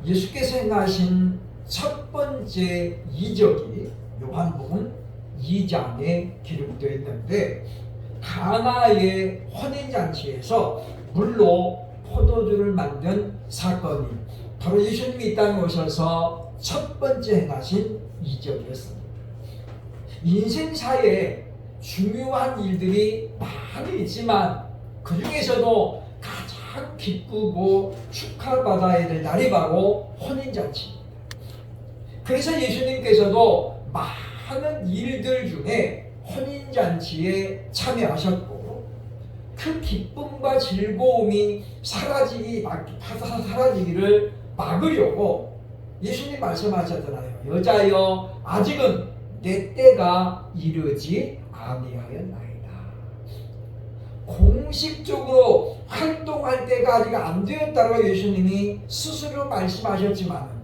예수께서 행하신 첫 번째 이적이 요한복음 2장에 기록되어 있는데, 가나의 혼인잔치에서 물로 포도주를 만든 사건이 바로 예수님이 이 땅에 오셔서 첫 번째 행하신 이적이었습니다. 인생사에 중요한 일들이 많이 있지만 그 중에서도 가장 기쁘고 축하받아야 될 날이 바로 혼인잔치입니다. 그래서 예수님께서도 많은 일들 중에 혼인잔치에 참여하셨고, 그 기쁨과 즐거움이 사라지기를 막으려고 예수님 말씀하셨잖아요. 여자여, 아직은 내 때가 이르지 아니하였나이다. 공식적으로 활동할 때가 아직 안 되었다고 예수님이 스스로 말씀하셨지만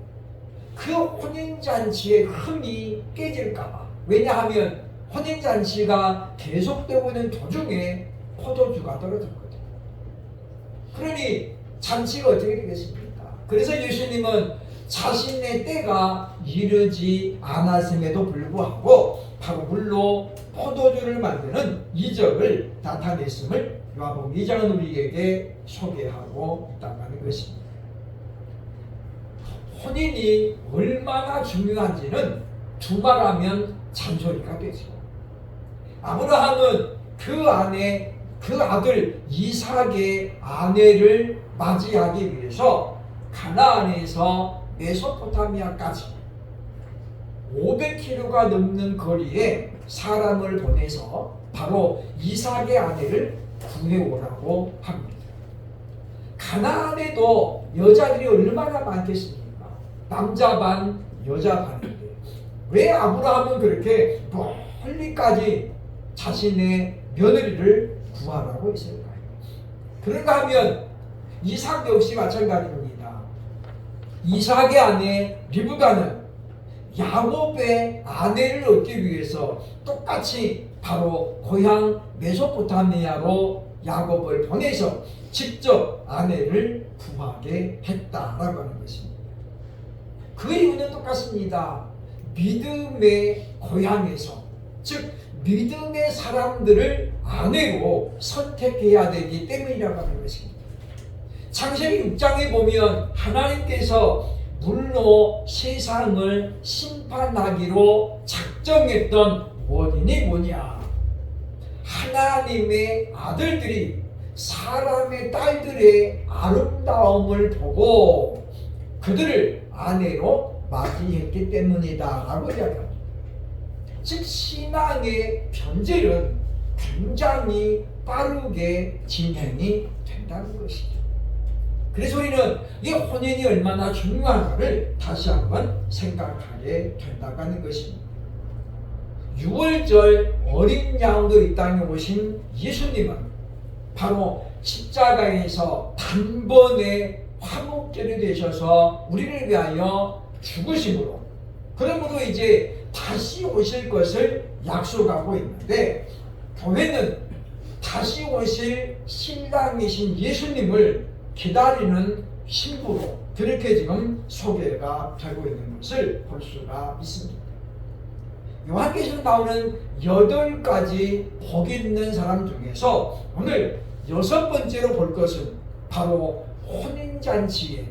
그 혼인잔치의 흥이 깨질까봐, 왜냐하면 혼인잔치가 계속되고 있는 도중에 포도주가 떨어졌거든요. 그러니 잔치가 어떻게 되겠습니까? 그래서 예수님은 자신의 때가 이르지 않았음에도 불구하고 바로 물로 포도주를 만드는 이적을 나타냈음을 요한복음 2장은 우리에게 소개하고 있다는 것입니다. 혼인이 얼마나 중요한지는 두말하면 잔소리가 되죠. 아브라함은 그 아들 이삭의 아내를 맞이하기 위해서 가나안에서 메소포타미아까지 500km가 넘는 거리에 사람을 보내서 바로 이삭의 아내를 구해오라고 합니다. 가나안에도 여자들이 얼마나 많겠습니까? 남자 반, 여자 반인데 왜 아브라함은 그렇게 멀리까지 자신의 며느리를 구하라고 했을까요? 그런가 하면 이삭 역시 마찬가지입니다. 이삭의 아내 리브가는 야곱의 아내를 얻기 위해서 똑같이 바로 고향 메소포타미아로 야곱을 보내서 직접 아내를 구하게 했다라고 하는 것입니다. 그 이유는 똑같습니다. 믿음의 고향에서, 즉 믿음의 사람들을 아내로 선택해야 되기 때문이라고 하는 것입니다. 창세기 6장에 보면 하나님께서 물로 세상을 심판하기로 작정했던 원인이 뭐냐? 하나님의 아들들이 사람의 딸들의 아름다움을 보고 그들을 아내로 맞이했기 때문이다 라고 이야기합니다. 즉 신앙의 변질은 굉장히 빠르게 진행이 된다는 것이죠. 그래서 우리는 이 혼인이 얼마나 중요한가를 다시 한번 생각하게 된다는 것입니다. 6월절 어린 양으로 이 땅에 오신 예수님은 바로 십자가에서 단번에 화목제를 되셔서 우리를 위하여 죽으심으로, 그러므로 이제 다시 오실 것을 약속하고 있는데, 교회는 다시 오실 신랑이신 예수님을 기다리는 신부로 그렇게 지금 소개가 되고 있는 것을 볼 수가 있습니다. 요한계시록 나오는 8가지 복 있는 사람 중에서 오늘 6번째로 볼 것은 바로 혼인잔치에,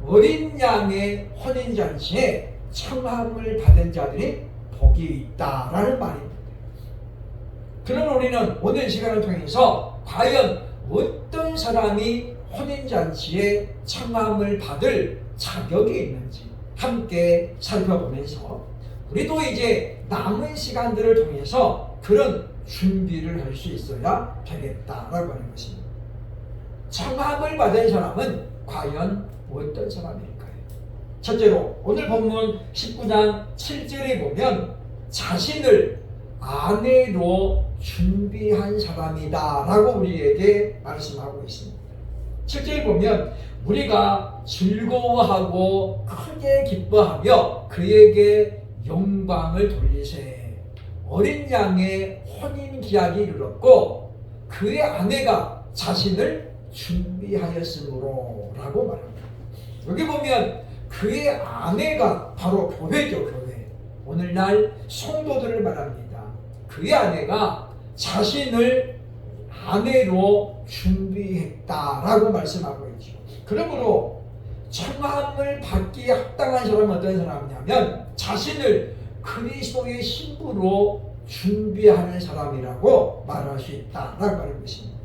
어린 양의 혼인잔치에 청함을 받은 자들이 복이 있다라는 말입니다. 그럼 우리는 오늘 시간을 통해서 과연 어떤 사람이 혼인잔치에 청함을 받을 자격이 있는지 함께 살펴보면서 우리도 이제 남은 시간들을 통해서 그런 준비를 할 수 있어야 되겠다라고 하는 것입니다. 청함을 받은 사람은 과연 어떤 사람일까요? 첫째로 오늘 본문 19장 7절에 보면 자신을 아내로 준비한 사람이다 라고 우리에게 말씀하고 있습니다. 7절에 보면 우리가 즐거워하고 크게 기뻐하며 그에게 영광을 돌리세. 어린 양의 혼인 기약이 이르렀고 그의 아내가 자신을 준비하였으므로 라고 말합니다. 여기 보면 그의 아내가 바로 교회죠. 교회. 오늘날 성도들을 말합니다. 그의 아내가 자신을 아내로 준비했다라고 말씀하고 있죠. 그러므로 청함을 받기에 합당한 사람은 어떤 사람이냐면 자신을 그리스도의 신부로 준비하는 사람이라고 말할 수 있다라고 하는 것입니다.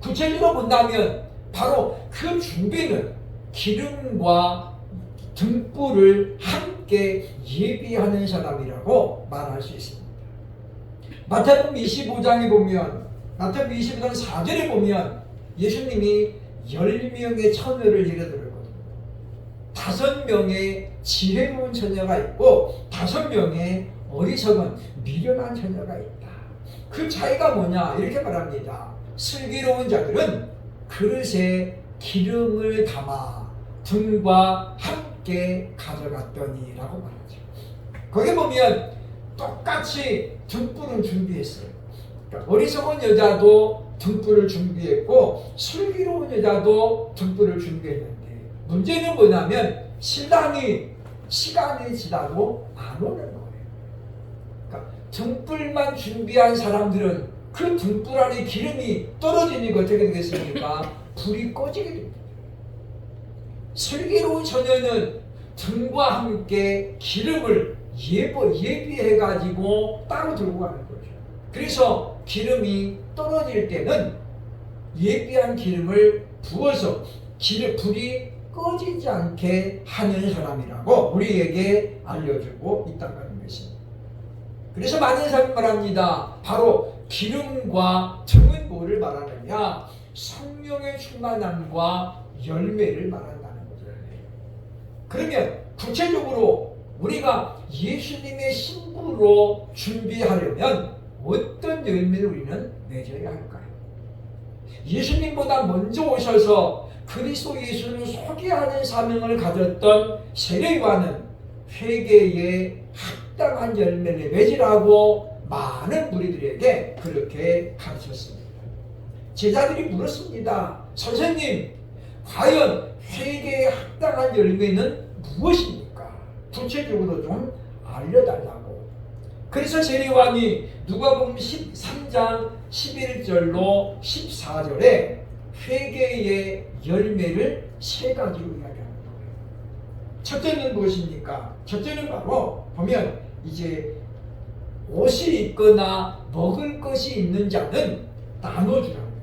구체적으로 본다면 바로 그 준비는 기름과 등불을 함께 예비하는 사람이라고 말할 수 있습니다. 마태복음 25장에 보면 마태복음 25장 4절에 보면 예수님이 10명의 처녀를 예를 들었거든요. 5명의 지혜로운 처녀가 있고 5명의 어리석은 미련한 처녀가 있다. 그 차이가 뭐냐 이렇게 말합니다. 슬기로운 자들은 그릇에 기름을 담아 등과 함께 가져갔더니 라고 말하죠. 거기 보면 똑같이 등불을 준비했어요. 그러니까 어리석은 여자도 등불을 준비했고 슬기로운 여자도 등불을 준비했는데 문제는 뭐냐면 신랑이 시간이 지나도 안 오는 거예요. 그러니까 등불만 준비한 사람들은 그 등불 안에 기름이 떨어지니까 어떻게 되겠습니까? 불이 꺼지게 됩니다. 슬기로운 처녀는 등과 함께 기름을 예비해가지고 따로 들고 가는 거죠. 그래서 기름이 떨어질 때는 예비한 기름을 부어서 불이 꺼지지 않게 하는 사람이라고 우리에게 알려주고 있다는 것입니다. 그래서 많은 사람이 말합니다. 바로 기름과 등은 뭐를 말하느냐? 성령의 충만함과 열매를 말한다는 거죠. 그러면 구체적으로 우리가 예수님의 신부로 준비하려면 어떤 열매를 우리는 맺어야 할까요? 예수님보다 먼저 오셔서 그리스도 예수를 소개하는 사명을 가졌던 세례요한은 회개에 합당한 열매를 맺으라고 많은 무리들에게 그렇게 가르쳤습니다. 제자들이 물었습니다. 선생님, 과연 회개에 합당한 열매는 무엇입니까? 구체적으로 좀 알려달라고. 그래서 세례요한이 누가복음 13장 11절로 14절에 회개의 열매를 3가지로 이야기하는 거예요. 첫째는 무엇입니까? 첫째는 바로 보면 이제 옷이 있거나 먹을 것이 있는 자는 나눠주라는 거예요.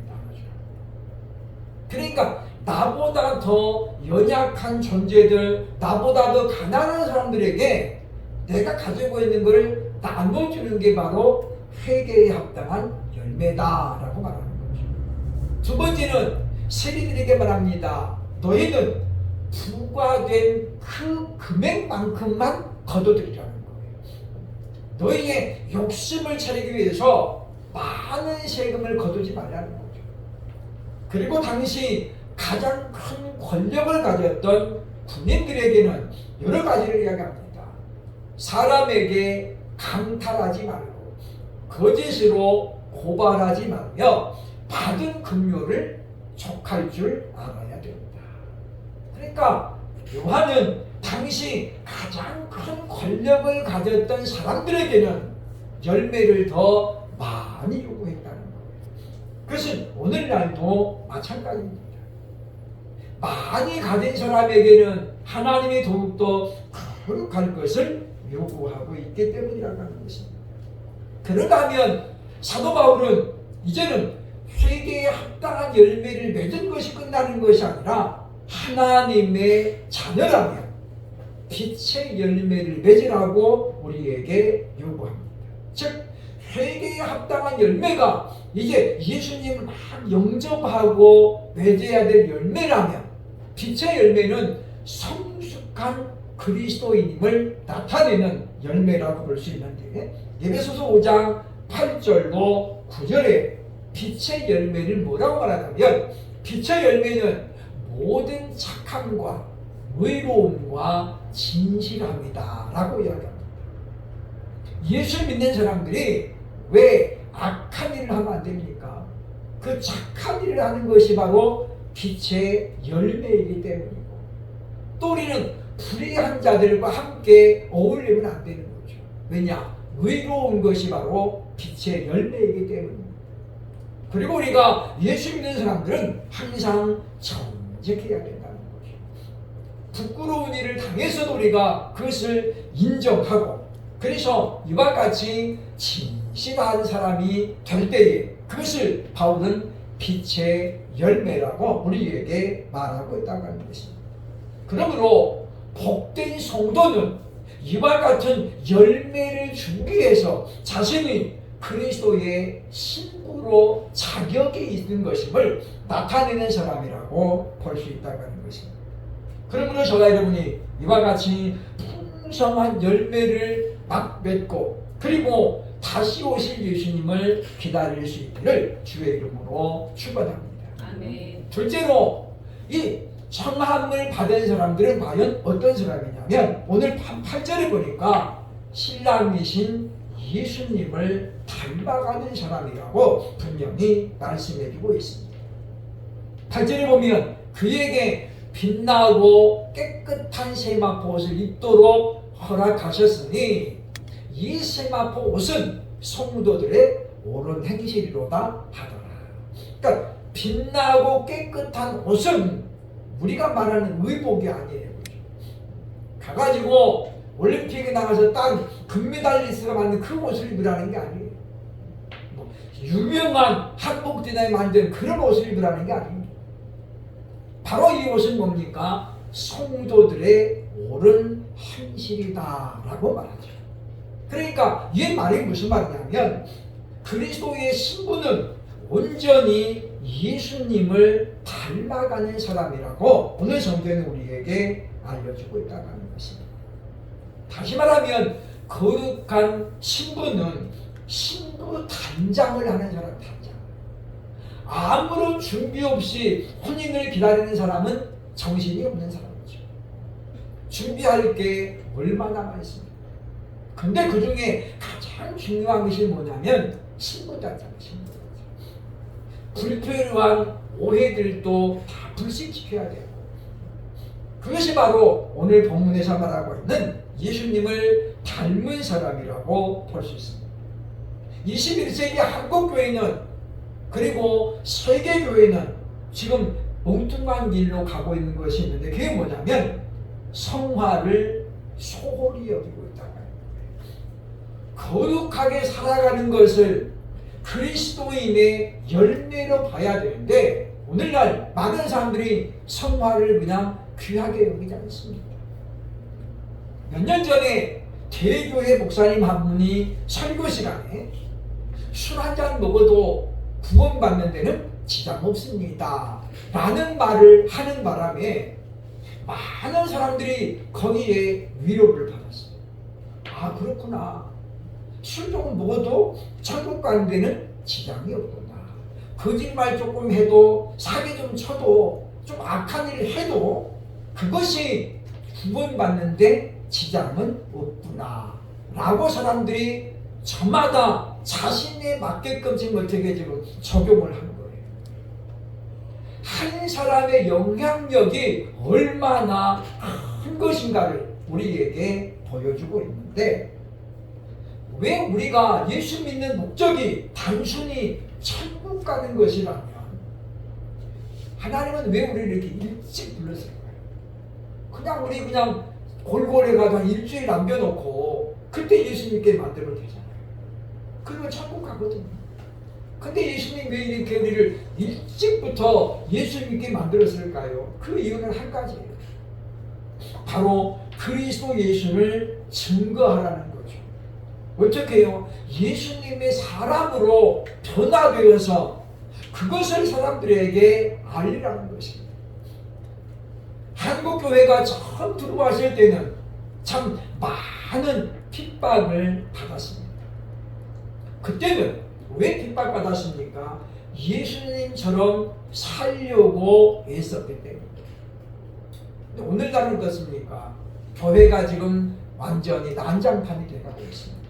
그러니까 나보다 더 연약한 존재들, 나보다 더 가난한 사람들에게 내가 가지고 있는 것을 나눠주는 게 바로 회개에 합당한 열매다라고 말하는 거죠. 두 번째는 세리들에게 말합니다. 너희는 부과된 그 금액만큼만 거둬들이라는 거예요. 너희의 욕심을 차리기 위해서 많은 세금을 거두지 말라는 거죠. 그리고 당시 가장 큰 권력을 가졌던 군인들에게는 여러 가지를 이야기합니다. 사람에게 강탈하지 말고 거짓으로 고발하지 말며 받은 급료를 족할 줄 알아야 됩니다. 그러니까 요한은 당시 가장 큰 권력을 가졌던 사람들에게는 열매를 더 많이 요구했다는 거예요. 그것은 오늘날도 마찬가지입니다. 많이 가진 사람에게는 하나님이 더욱더 거룩할 것을 요구하고 있기 때문이라고 하는 것입니다. 그런가 하면 사도 바울은 이제는 회개에 합당한 열매를 맺은 것이 끝나는 것이 아니라 하나님의 자녀라면 빛의 열매를 맺으라고 우리에게 요구합니다. 즉 회개에 합당한 열매가 이제 예수님을 막 영접하고 맺어야 될 열매라면 빛의 열매는 성숙한 그리스도인임을 나타내는 열매라고 볼 수 있는데 에베소서 5장 8절로 9절에 빛의 열매를 뭐라고 말하냐면 빛의 열매는 모든 착함과 의로움과 진실함이다 라고 이야기합니다. 예수 믿는 사람들이 왜 악한 일을 하면 안 됩니까? 그 착한 일을 하는 것이 바로 빛의 열매이기 때문이고, 또 우리는 불의한 자들과 함께 어울리면 안 되는 거죠. 왜냐? 의로운 것이 바로 빛의 열매이기 때문입니다. 그리고 우리가 예수 믿는 사람들은 항상 정직해야 된다는 거죠. 부끄러운 일을 당해서도 우리가 그것을 인정하고, 그래서 이와 같이 진실한 사람이 될 때에 그것을 바울은 빛의 열매라고 우리에게 말하고 있다고 하는 것입니다. 그러므로 복된 성도는 이와 같은 열매를 주기 위해서 자신이 그리스도의 신부로 자격이 있는 것임을 나타내는 사람이라고 볼 수 있다고 하는 것입니다. 그러므로 저와 여러분이 이와 같이 풍성한 열매를 막 맺고, 그리고 다시 오실 예수님을 기다릴 수 있기를 주의 이름으로 축원합니다. 아멘. 둘째로, 이 성함을 받은 사람들은 과연 어떤 사람이냐면, 오늘 8절에 보니까 신랑이신 예수님을 닮아가는 사람이라고 분명히 말씀해주고 있습니다. 8절에 보면 그에게 빛나고 깨끗한 세마포 옷을 입도록 허락하셨으니 이 세마포 옷은 성도들의 옳은 행실이로다 하더라. 그러니까 빛나고 깨끗한 옷은 우리가 말하는 의복이 아니에요. 가가지고 올림픽에 나가서 딱 금메달리스트가 만든 그 옷을 입으라는 게 아니에요. 뭐 유명한 한복 디자인 만든 그런 옷을 입으라는 게 아닙니다. 바로 이 옷은 뭡니까? 성도들의 옳은 행실이다라고 말하죠. 그러니까 이 말이 무슨 말이냐면, 그리스도의 신부는 온전히 예수님을 닮아가는 사람이라고 오늘 성경은 우리에게 알려주고 있다고 하는 것입니다. 다시 말하면 거룩한 신부는 신부 단장을 하는 사람, 단장. 아무런 준비 없이 혼인을 기다리는 사람은 정신이 없는 사람이죠. 준비할 게 얼마나 많습니까? 근데 그 중에 가장 중요한 것이 뭐냐면 신부 단장, 신부 단장. 불필요한 오해들도 다 불식시켜야 돼요. 그것이 바로 오늘 본문에서 말하고 있는 예수님을 닮은 사람이라고 볼 수 있습니다. 21세기 한국교회는, 그리고 세계교회는 지금 엉뚱한 길로 가고 있는 것이 있는데, 그게 뭐냐면 성화를 소홀히 여기고 있다는 거예요. 거룩하게 살아가는 것을 그리스도인의 열매로 봐야 되는데, 오늘날 많은 사람들이 성화를 그냥 귀하게 여기지 않습니다. 몇 년 전에 대교회 목사님 한 분이 설교 시간에 술 한 잔 먹어도 구원받는 데는 지장 없습니다 라는 말을 하는 바람에 많은 사람들이 거기에 위로를 받았어요. 아, 그렇구나. 술 조금 먹어도 천국 가는 데는 지장이 없구나. 거짓말 조금 해도, 사기 좀 쳐도, 좀 악한 일을 해도 그것이 구원받는데 지장은 없구나 라고 사람들이 저마다 자신에 맞게끔 지금 어떻게 지금 적용을 하는 거예요. 한 사람의 영향력이 얼마나 큰 것인가를 우리에게 보여주고 있는데, 왜 우리가 예수 믿는 목적이 단순히 천국 가는 것이라면 하나님은 왜 우리를 이렇게 일찍 불렀을까요? 우리 그냥 골고루 가서 한 일주일 남겨놓고 그때 예수 믿게 만들면 되잖아요. 그러면 천국 가거든요. 근데 예수님 왜 이렇게 우리를 일찍부터 예수 믿게 만들었을까요? 그 이유는 한 가지예요. 바로 그리스도 예수를 증거하라는 거죠. 어떻게 해요? 예수님의 사람으로 변화되어서 그것을 사람들에게 알리라는 것입니다. 한국교회가 처음 들어왔을 때는 참 많은 핍박을 받았습니다. 그때는 왜 핍박받았습니까? 예수님처럼 살려고 애썼기 때문입니다. 근데 오늘날은 어떻습니까? 교회가 지금 완전히 난장판이 돼가고 있습니다.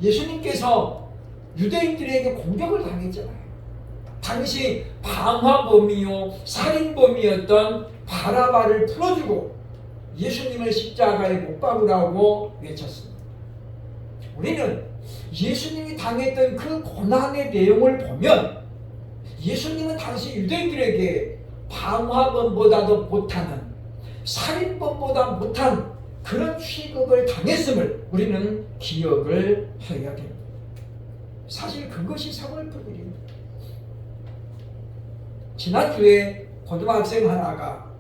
예수님께서 유대인들에게 공격을 당했잖아요. 당시 방화범이요 살인범이었던 바라바를 풀어주고 예수님을 십자가에 못 박으라고 외쳤습니다. 우리는 예수님이 당했던 그 고난의 내용을 보면 예수님은 당시 유대인들에게 방화범보다도 못하는 살인범보다 못한 그런 취급을 당했음을 우리는 기억을 해야 됩니다. 사실 그것이 서글픈 일입니다. 지난주에 고등학생 하나가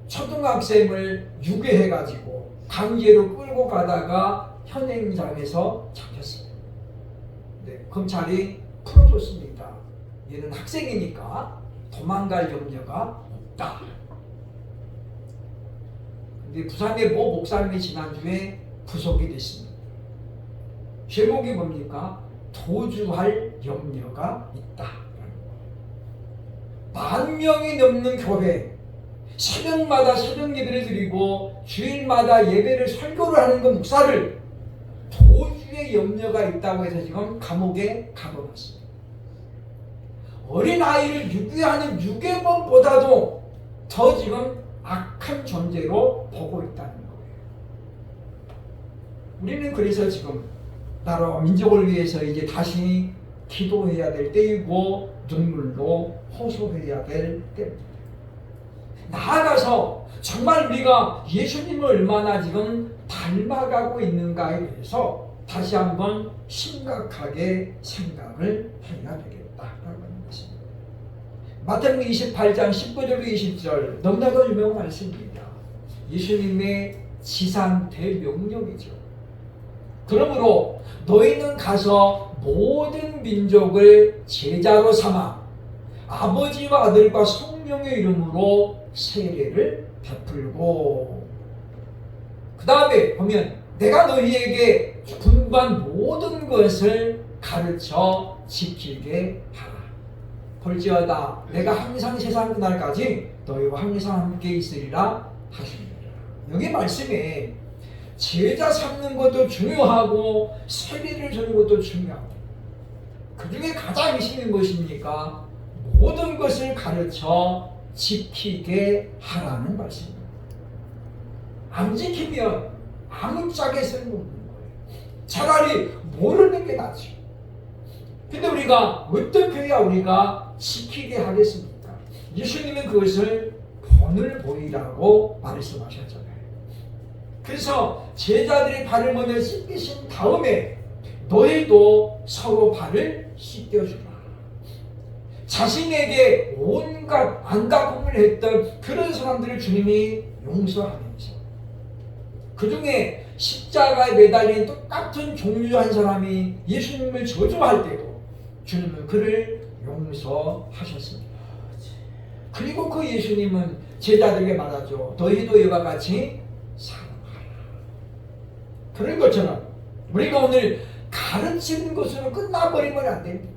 초등학생을 유괴해가지고 강제로 끌고 가다가 현행장에서 잡혔습니다. 네, 검찰이 풀어줬습니다. 얘는 학생이니까 도망갈 염려가 없다. 근데 부산의 모 목사님이 지난주에 구속이 됐습니다. 제목이 뭡니까? 도주할 염려가 있다. 10,000명이 넘는 교회, 새벽마다 새벽 예배를 드리고 주일마다 예배를 설교를 하는 그 목사를 도주의 염려가 있다고 해서 지금 감옥에 가둬놨습니다. 어린아이를 유괴하는 유괴범보다도 더 지금 악한 존재로 보고 있다는 거예요. 우리는 그래서 지금 나라 민족을 위해서 이제 다시 기도해야 될 때이고 눈물로 호소해야 될 때입니다. 나아가서 정말 우리가 예수님을 얼마나 지금 닮아가고 있는가에 대해서 다시 한번 심각하게 생각을 해야 되겠다라고 하는 것입니다. 마태복음 28장 19절로 20절 너무나도 유명한 말씀입니다. 예수님의 지상 대명령이죠. 그러므로 너희는 가서 모든 민족을 제자로 삼아 아버지와 아들과 성령의 이름으로 세례를 베풀고, 그 다음에 보면 내가 너희에게 분부한 모든 것을 가르쳐 지키게 하라. 볼지어다 내가 항상 세상 그날까지 너희와 항상 함께 있으리라 하십니다. 여기 말씀에 제자 삼는 것도 중요하고 세례를 주는 것도 중요하고, 그 중에 가장 핵심인 것입니까? 모든 것을 가르쳐 지키게 하라는 말씀입니다. 안 지키면 아무짝에 쓸모없는 거예요. 차라리 모르는 게 낫죠. 근데 우리가 어떻게 해야 우리가 지키게 하겠습니까? 예수님은 그것을 본을 보이라고 말씀하셨잖아요. 그래서 제자들이 발을 먼저 씻기신 다음에 너희도 서로 발을 씻겨주라. 자신에게 온갖 안다꿈을 했던 그런 사람들을 주님이 용서하면서, 그 중에 십자가에 매달린 똑같은 종류의 한 사람이 예수님을 저주할 때도 주님은 그를 용서하셨습니다. 그리고 그 예수님은 제자들에게 말하죠. 너희도 이와 같이 사랑하라. 그런 것처럼 우리가 오늘 가르치는 것으로 끝나버리면 안 됩니다.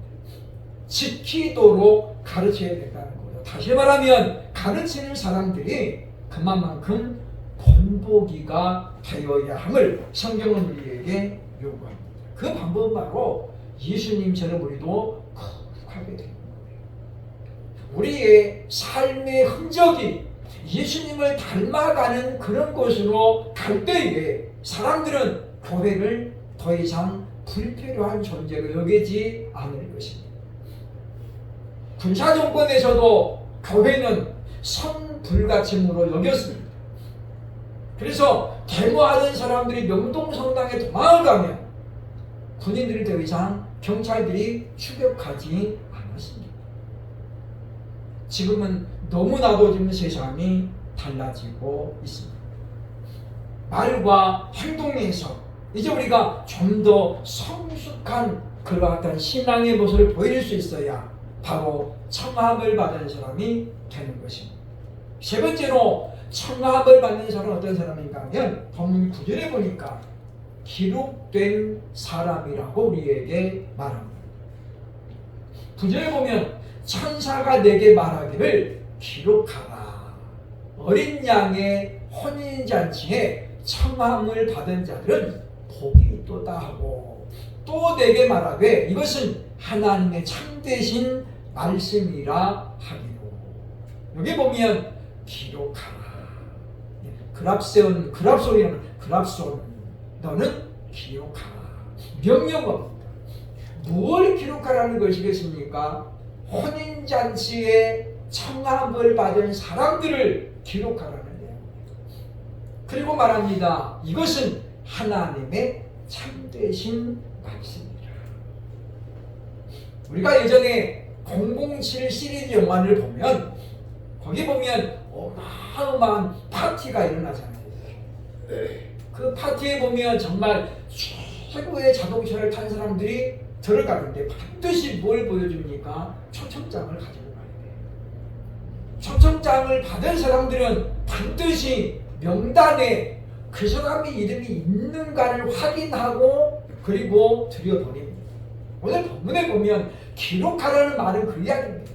지키도록 가르쳐야 된다는 거죠. 다시 말하면 가르치는 사람들이 그만큼 본보기가 되어야 함을 성경은 우리에게 요구합니다. 그 방법은 바로 예수님처럼 우리도 거룩하게 되는 거예요. 우리의 삶의 흔적이 예수님을 닮아가는 그런 곳으로 갈 때에 사람들은 교회를 더 이상 불필요한 존재로 여기지 않을 것입니다. 군사정권에서도 교회는 선불가침으로 여겼습니다. 그래서 데모하는 사람들이 명동성당에 도망을 가면 군인들이 더 이상 경찰들이 추격하지 않았습니다. 지금은 너무나도 지금 세상이 달라지고 있습니다. 말과 행동에서 이제 우리가 좀 더 성숙한 그러한 신앙의 모습을 보일 수 있어야 바로 청함을 받은 사람이 되는 것입니다. 세 번째로 청함을 받는 사람은 어떤 사람인가 하면 본문 9절에 보니까 기록된 사람이라고 우리에게 말합니다. 9절에 보면 천사가 내게 말하기를 기록하라. 어린 양의 혼인잔치에 청함을 받은 자들은 복이 있도다 하고, 또 내게 말하되 이것은 하나님의 참되신 말씀이라 하기로. 여기 보면 기록하라. 그랍손이라면 그랍손 너는 기록하라. 명령어입니다. 무엇을 기록하라는 것이겠습니까? 혼인잔치에 청함을 받은 사람들을 기록하라는 내용입니다. 그리고 말합니다. 이것은 하나님의 참되신 말씀이라. 우리가 예전에 007 시리즈 영화를 보면 거기 보면 어마어마한 파티가 일어나잖아요. 그 파티에 보면 정말 최고의 자동차를 탄 사람들이 들어가는데 반드시 뭘 보여줍니까? 초청장을 가지고 가야 돼요. 초청장을 받은 사람들은 반드시 명단에 그 사람의 이름이 있는가를 확인하고 그리고 들여보냅니다. 오늘 본문에 보면 기록하라는 말은 그 이야기입니다.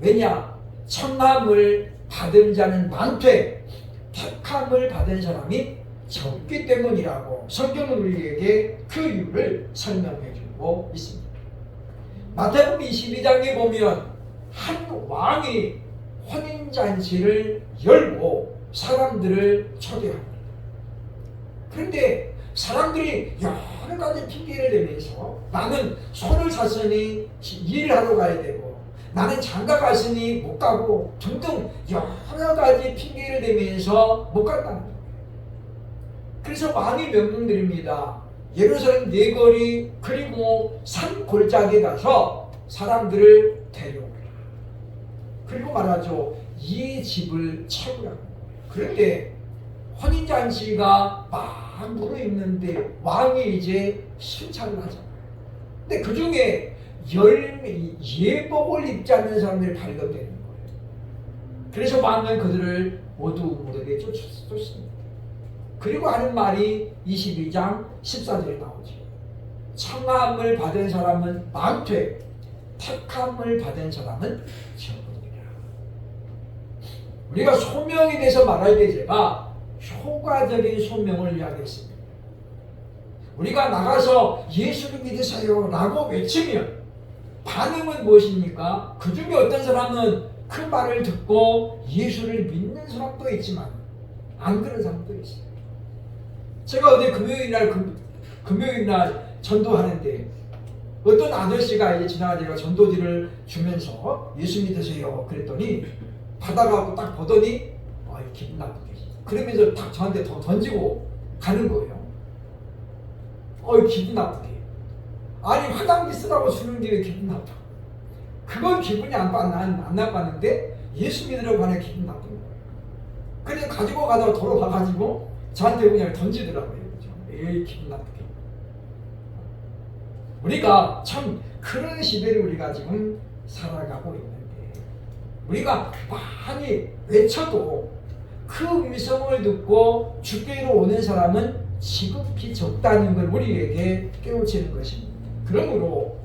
왜냐? 청함을 받은 자는 많되 택함을 받은 사람이 적기 때문이라고 성경은 우리에게 그 이유를 설명해 주고 있습니다. 마태복음 22장에 보면 한 왕이 혼인잔치를 열고 사람들을 초대합니다. 그런데 사람들이 여러 가지 핑계를 대면서 나는 손을 샀으니 일을 하러 가야 되고 나는 장가 갔으니 못 가고 등등 여러 가지 핑계를 대면서 못 간다는 거예요. 그래서 왕이 명령드립니다. 예루살렘 네거리 그리고 산 골짜기에 가서 사람들을 데려오라. 그리고 말하죠. 이 집을 채우라고. 그런데 혼인잔치가 막 무르익는데 왕이 이제 순찰을 하잖아요. 근데 그 중에 예복을 입지 않는 사람들이 발견되는 거예요. 그래서 왕은 그들을 모두 무덤에 쫓습니다. 그리고 하는 말이 22장 14절에 나오죠. 청함을 받은 사람은 많되 택함을 받은 사람은 적으니라. 우리가 소명에 대해서 말할 때 제가 효과적인 소명을 이야기했습니다. 우리가 나가서 예수를 믿으세요 라고 외치면 반응은 무엇입니까? 그 중에 어떤 사람은 그 말을 듣고 예수를 믿는 사람도 있지만 안 그런 사람도 있어요. 제가 어제 금요일 날 전도하는데 어떤 아저씨가 이제 지나가다가 전도지를 주면서 예수 믿으세요 그랬더니 받아가고 딱 보더니 기분 나쁘게 그러면서 딱 저한테 더 던지고 가는 거예요. 기분 나쁘게. 아니 화장지 쓰라고 주는 게 왜 기분 나빠? 그건 기분이 안 나빴는데 예수 믿으려고 하는 기분 나쁜 거예요. 그래서 가지고 가다가 돌아와가지고 저한테 그냥 던지더라고요. 에이 기분 나쁘게. 우리가 참 그런 시대를 우리가 지금 살아가고 있는데 우리가 많이 외쳐도 그 음성을 듣고 주께로 오는 사람은 지극히 적다는 걸 우리에게 깨우치는 것입니다. 그러므로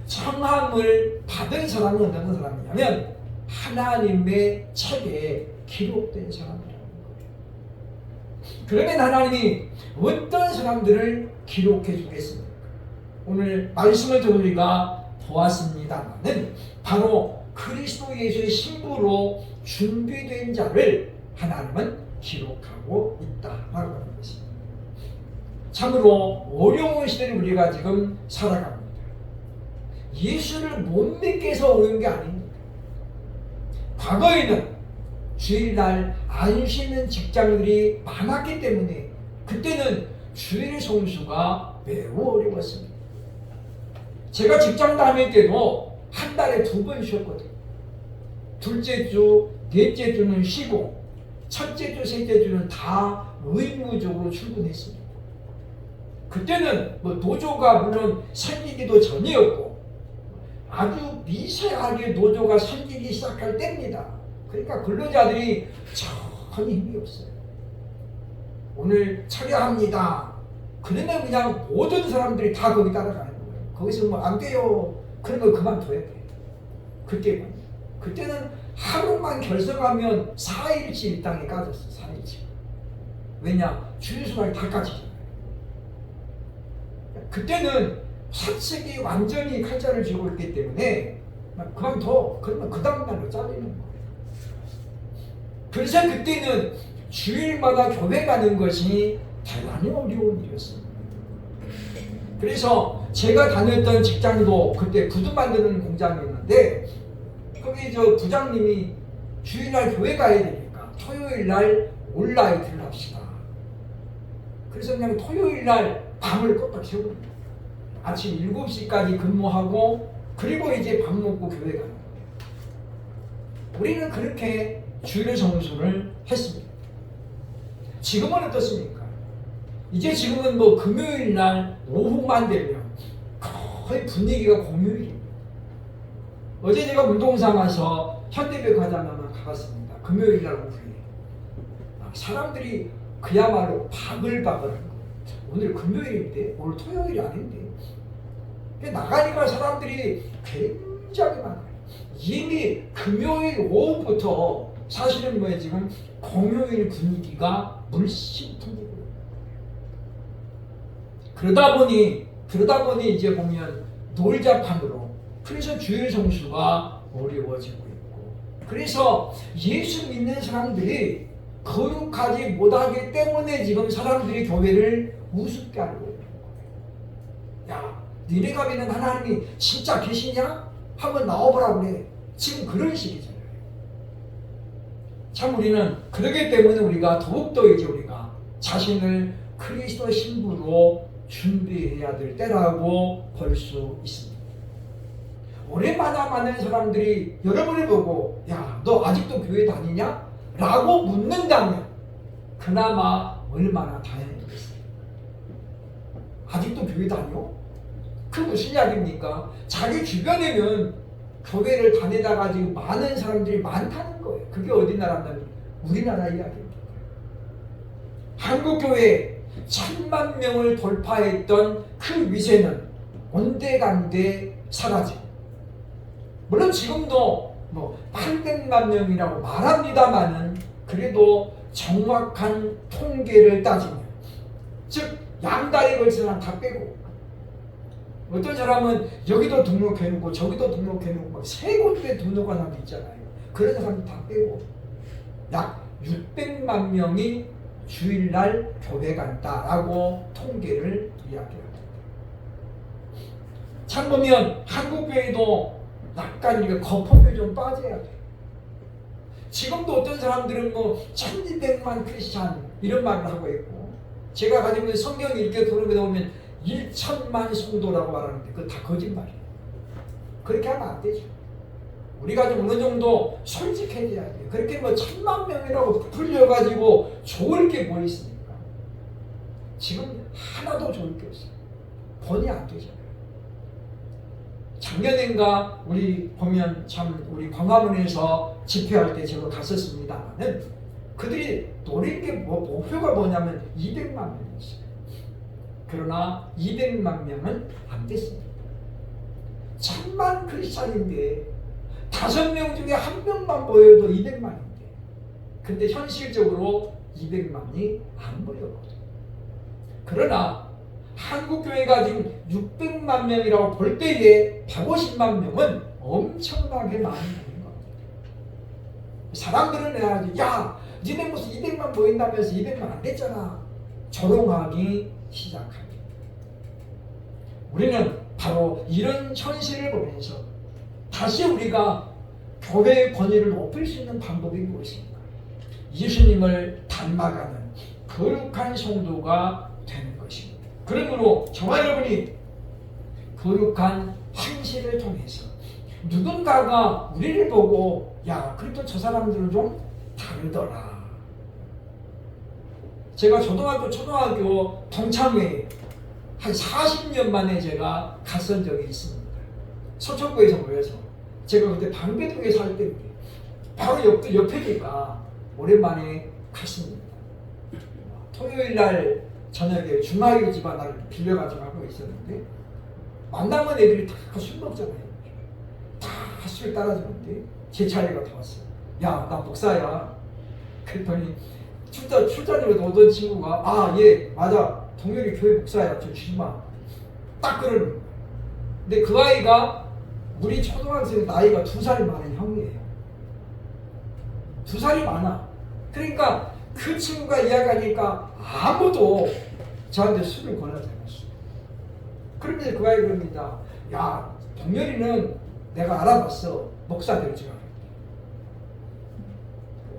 청함을 받은 사람은 어떤 사람이냐면 하나님의 책에 기록된 사람이라는 거예요. 그러면 하나님이 어떤 사람들을 기록해 주겠습니까? 오늘 말씀을 통해 우리가 보았습니다마는 바로 그리스도 예수의 신부로 준비된 자를 하나님은 기록하고 있다라고 하는 것입니다. 참으로 어려운 시대를 우리가 지금 살아갑니다. 예수를 못 믿게 해서 오는 게 아닙니다. 과거에는 주일날 안 쉬는 직장들이 많았기 때문에 그때는 주일 성수가 매우 어려웠습니다. 제가 직장 다닐 때도 한 달에 2번 쉬었거든요. 둘째 주, 넷째 주는 쉬고 첫째 주, 셋째 주는 다 의무적으로 출근했습니다. 그때는 노조가 물론 생기기도 전이었고 아주 미세하게 노조가 생기기 시작할 때입니다. 그러니까 근로자들이 전혀 힘이 없어요. 오늘 처리합니다. 그러면 그냥 모든 사람들이 다 거기 따라가는 거예요. 거기서 안 돼요. 그런 걸 그만둬야 돼요. 그때는 하루만 결석하면 4일치 일당이 까졌어. 4일치. 왜냐? 주유소가 다 까지잖아요. 그때는 사측이 완전히 칼자를 쥐고 있기 때문에 그만둬. 그러면 그 다음날로 잘리는 거예요. 그래서 그때는 주일마다 교회 가는 것이 대단히 어려운 일이었습니다. 그래서 제가 다녔던 직장도 그때 구두 만드는 공장이었는데 거기 저 부장님이 주일날 교회 가야 되니까 토요일날 온라이트를 합시다. 그래서 그냥 토요일날 밤을 껐다 세우고 아침 7시까지 근무하고 그리고 이제 밥 먹고 교회 가는 거예요. 우리는 그렇게 주일 정수를 했습니다. 지금은 어떻습니까? 이제 지금은 뭐 금요일날 오후만 되면 거의 분위기가 공휴일입니다. 어제 제가 운동장 가서 현대백화점만 가봤습니다. 금요일날 오후에 사람들이 그야말로 바글바글한 거예요. 오늘 금요일인데 오늘 토요일이 아닌데 나가니까 사람들이 굉장히 많아요. 이미 금요일 오후부터 사실은 뭐예요? 지금 공휴일 분위기가 물씬 풍기고 그러다 보니 이제 보면 놀자판으로 그래서 주일 정수가 어려워지고 있고 그래서 예수 믿는 사람들이 거룩하지 못하기 때문에 지금 사람들이 교회를 우습게 알고 있는 거예요. 야, 니네가 믿는 하나님이 진짜 계시냐? 한번 나와보라 그래. 지금 그런 식이잖아요. 참 우리는 그러기 때문에 우리가 더욱더 이제 우리가 자신을 그리스도 신부로 준비해야 될 때라고 볼 수 있습니다. 오랜만에 많은 사람들이 여러분을 보고 야, 너 아직도 교회 다니냐? 라고 묻는다면 그나마 얼마나 다행이겠어요. 아직도 교회 다녀? 그 무슨 이야기입니까? 자기 주변에는 교회를 다니다가 지금 많은 사람들이 많다는 거예요. 그게 어디 나라냐면 우리나라 이야기입니다. 한국교회 1000만 명을 돌파했던 그 위세는 온데간데 사라지고 물론 지금도 뭐 800만 명이라고 말합니다만은 그래도 정확한 통계를 따지면 즉 양다리 걸친 사람 다 빼고 어떤 사람은 여기도 등록해놓고 저기도 등록해놓고 막 세 군데 등록한 사람도 있잖아요. 그런 사람들 다 빼고 약 600만 명이 주일날 교회 간다라고 통계를 이야기합니다. 참 보면 한국교회도 약간 이렇게 거품이 좀 빠져야 돼. 지금도 어떤 사람들은 뭐 1200만 크리스찬 이런 말을 하고 있고 제가 가지고 있는 성경이 이렇게 그런 거 보면 1000만 성도라고 말하는데 그거 다 거짓말이에요. 그렇게 하면 안 되죠. 우리가 좀 어느 정도 솔직해져야 돼요. 그렇게 뭐 1000만 명이라고 불려가지고 좋을 게 뭐 있습니까? 지금 하나도 좋을 게 없어요. 본이 안 되잖아요. 작년인가 우리 보면 참 우리 광화문에서 집회할 때 제가 갔었습니다만은 그들이 노린 게 목표가 뭐냐면 200만 명이었어요. 그러나 200만 명은 안 됐습니다. 1000만 크리스찬인데 5명 중에 1명만 모여도 200만인데 근데 현실적으로 200만이 안 모였거든요. 그러나 한국교회가 지금 600만 명이라고 볼 때에 150만 명은 엄청나게 많이 모인 겁니다. 사람들은 해야지 야 니네 무슨 200만 모인다면서 200만 안 됐잖아. 조롱하기 시작합니다. 우리는 바로 이런 현실을 보면서 다시 우리가 교회의 권위를 높일 수 있는 방법이 무엇인가? 예수님을 닮아가는 거룩한 성도가 되는 것입니다. 그러므로 저와 여러분이 거룩한 행실을 통해서 누군가가 우리를 보고 야 그래도 저 사람들은 좀 다르더라. 제가 초등학교 동창회에 한 40년 만에 제가 갔던 적이 있습니다. 서초구에서 모여서 제가 그때 방배동에 살 때인데 바로 옆에니까 오랜만에 갔습니다. 토요일날 저녁에 중화요 집 하나를 빌려가지고 하고 있었는데 만나면 애들이 다 술 먹잖아요. 다 술 따라주는데 제 차례가 다 왔어요. 야, 나 목사야. 그랬더니 출자님에서 오던 친구가 아, 예, 맞아. 동열이 교회 목사야. 좀 주지 마. 딱 그러는 거예요. 근데 그 아이가 우리 초등학생 나이가 2살이 많은 형이에요. 2살이 많아. 그러니까 그 친구가 이야기하니까 아무도 저한테 술을 권하지 않았어요. 그러면서 그 아이가 그럽니다. 야, 동열이는 내가 알아봤어. 목사들 제가.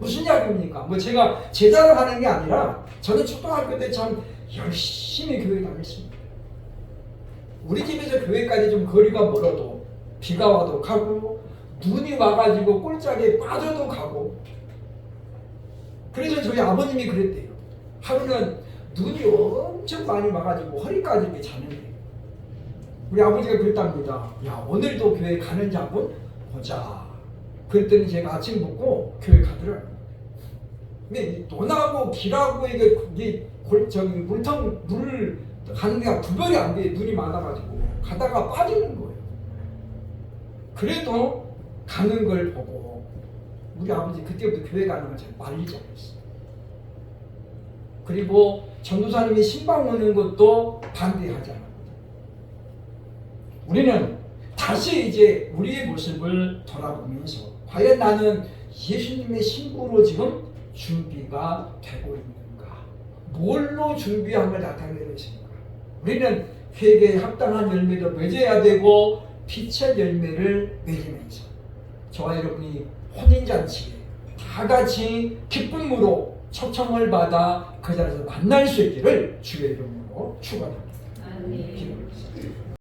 무슨 이야기입니까? 뭐 제가 제자를 하는 게 아니라 저는 초등학교 때 참 열심히 교회 다녔습니다. 우리 집에서 교회까지 좀 거리가 멀어도 비가 와도 가고 눈이 와가지고 꼴짝에 빠져도 가고. 그래서 저희 아버님이 그랬대요. 하루는 눈이 엄청 많이 와가지고 허리까지 이렇게 자는데 우리 아버지가 그랬답니다. 야, 오늘도 교회 가는지 한번 보자. 그랬더니 제가 아침 먹고 교회 가더라고요. 근데 논하고 길하고 이게 물통 물 가는 데가 구별이 안 돼. 눈이 많아가지고 가다가 빠지는 거예요. 그래도 가는 걸 보고 우리 아버지 그때부터 교회 가는 걸 잘 말리지 않았어요. 그리고 전도사님이 신방 오는 것도 반대하지 않았거든요. 우리는 다시 이제 우리의 모습을 돌아보면서 과연 나는 예수님의 신부로 지금 준비가 되고 있는가? 뭘로 준비함을 나타내고 있습니까? 우리는 회개에 합당한 열매도 맺어야 되고 빛의 열매를 맺으면서 저와 여러분이 혼인잔치에 다 같이 기쁨으로 초청을 받아 그 자리에서 만날 수 있기를 주의 이름으로 축원합니다. 아멘.